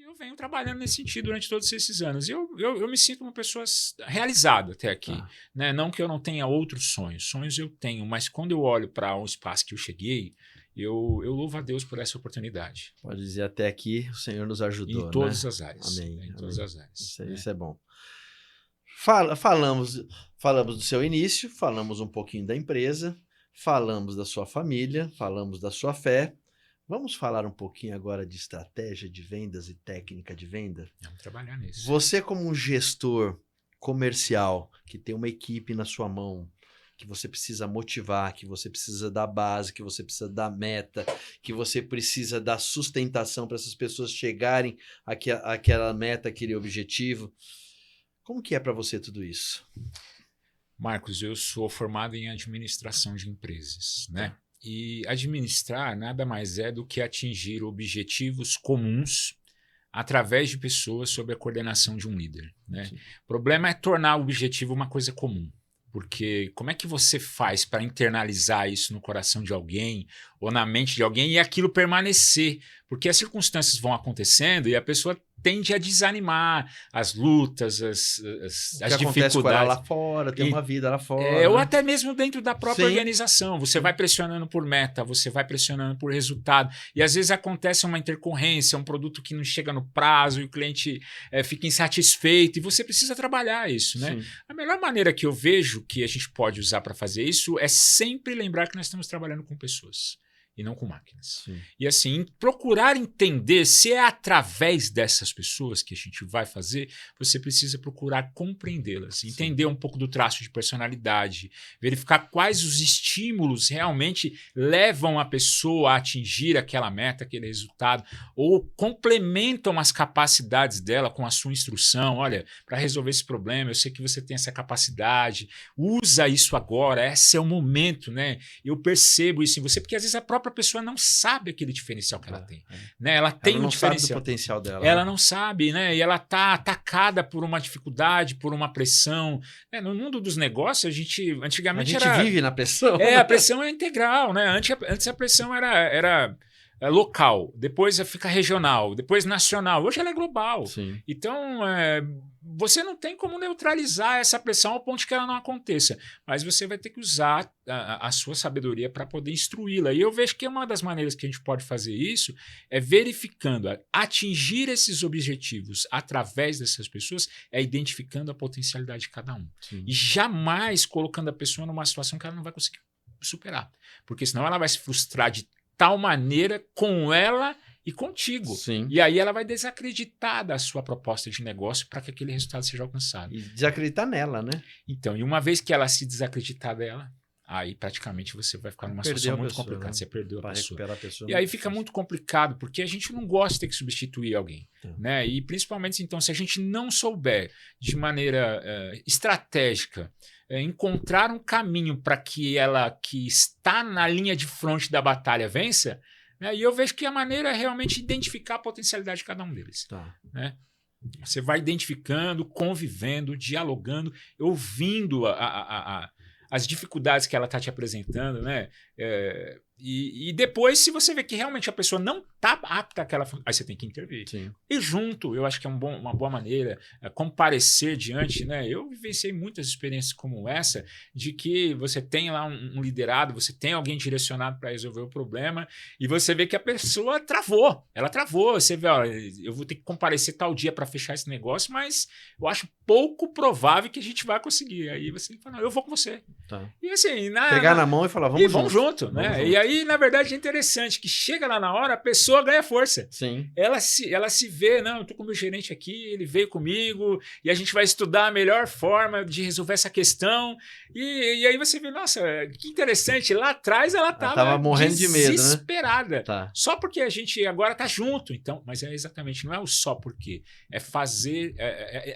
eu venho trabalhando nesse sentido durante todos esses anos. E eu me sinto uma pessoa realizada até aqui. Né? Não que eu não tenha outros sonhos. Sonhos eu tenho, mas quando eu olho para um espaço que eu cheguei, eu louvo a Deus por essa oportunidade. Pode dizer, até aqui o Senhor nos ajudou. Em todas as áreas. Amém. Em todas as áreas. Isso é bom. Falamos do seu início, falamos um pouquinho da empresa, falamos da sua família, falamos da sua fé. Vamos falar um pouquinho agora de estratégia de vendas e técnica de venda? Vamos trabalhar nisso. Você, como um gestor comercial que tem uma equipe na sua mão, que você precisa motivar, que você precisa dar base, que você precisa dar meta, que você precisa dar sustentação para essas pessoas chegarem àquela meta, aquele objetivo. Como que é para você tudo isso? Marcos, eu sou formado em administração de empresas, né? E administrar nada mais é do que atingir objetivos comuns através de pessoas sob a coordenação de um líder, né? O problema é tornar o objetivo uma coisa comum. Porque como é que você faz para internalizar isso no coração de alguém ou na mente de alguém e aquilo permanecer? Porque as circunstâncias vão acontecendo e a pessoa tende a desanimar as lutas, as dificuldades. Com ela lá fora, tem uma vida lá fora. Ou até mesmo dentro da própria Sim. organização. Você vai pressionando por meta, você vai pressionando por resultado. E às vezes acontece uma intercorrência, um produto que não chega no prazo e o cliente fica insatisfeito. E você precisa trabalhar isso, né? A melhor maneira que eu vejo que a gente pode usar para fazer isso é sempre lembrar que nós estamos trabalhando com pessoas e não com máquinas. Sim. E assim, procurar entender se é através dessas pessoas que a gente vai fazer, você precisa procurar compreendê-las, entender um pouco do traço de personalidade, verificar quais os estímulos realmente levam a pessoa a atingir aquela meta, aquele resultado, ou complementam as capacidades dela com a sua instrução. Olha, para resolver esse problema, eu sei que você tem essa capacidade, usa isso agora, esse é o momento, né? Eu percebo isso em você, porque às vezes a própria pessoa não sabe aquele diferencial que ela tem. Né? Ela tem um diferencial. Ela não sabe do potencial dela. Ela não sabe, né? E ela está atacada por uma dificuldade, por uma pressão. No mundo dos negócios, antigamente a gente vive na pressão. A pressão é integral, né? Antes a pressão era local, depois fica regional, depois nacional. Hoje ela é global. Sim. Então, você não tem como neutralizar essa pressão ao ponto que ela não aconteça, mas você vai ter que usar a sua sabedoria para poder instruí-la. E eu vejo que uma das maneiras que a gente pode fazer isso é verificando, atingir esses objetivos através dessas pessoas, é identificando a potencialidade de cada um. Sim. E jamais colocando a pessoa numa situação que ela não vai conseguir superar, porque senão ela vai se frustrar de tal maneira com ela e contigo. Sim. E aí ela vai desacreditar da sua proposta de negócio para que aquele resultado seja alcançado. E desacreditar nela, né? Então, e uma vez que ela se desacreditar dela, aí praticamente você vai ficar numa situação muito complicada. Né? Você perdeu a pessoa. E aí fica muito complicado, porque a gente não gosta de ter que substituir alguém. Né? E principalmente, então, se a gente não souber de maneira estratégica encontrar um caminho para que ela que está na linha de frente da batalha vença, né? E eu vejo que a maneira é realmente identificar a potencialidade de cada um deles. Né? Você vai identificando, convivendo, dialogando, ouvindo as dificuldades que ela está te apresentando, né? E depois, se você vê que realmente a pessoa não está apta àquela... Aí você tem que intervir. Sim. E junto, eu acho que é uma boa maneira, comparecer diante, né? Eu vivenciei muitas experiências como essa, de que você tem lá um liderado, você tem alguém direcionado para resolver o problema, e você vê que a pessoa travou. Ela travou. Você vê, ó, eu vou ter que comparecer tal dia para fechar esse negócio, mas eu acho pouco provável que a gente vai conseguir. Aí você fala, não, eu vou com você. E assim... Pegar na mão e falar, vamos junto. Né? E aí, na verdade, é interessante que chega lá na hora, a pessoa ganha força. Sim. Ela se vê, não, eu tô com o meu gerente aqui, ele veio comigo e a gente vai estudar a melhor forma de resolver essa questão. E aí você vê, nossa, que interessante, lá atrás ela tava morrendo de medo, desesperada. Né? Só porque a gente agora tá junto. Então, mas é exatamente, não é o só porque, é fazer,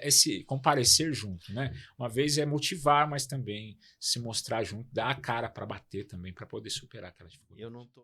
esse comparecer junto, né? Uma vez é motivar, mas também se mostrar junto, dar a cara para bater também, para poder superar aquela dificuldade. Eu não tô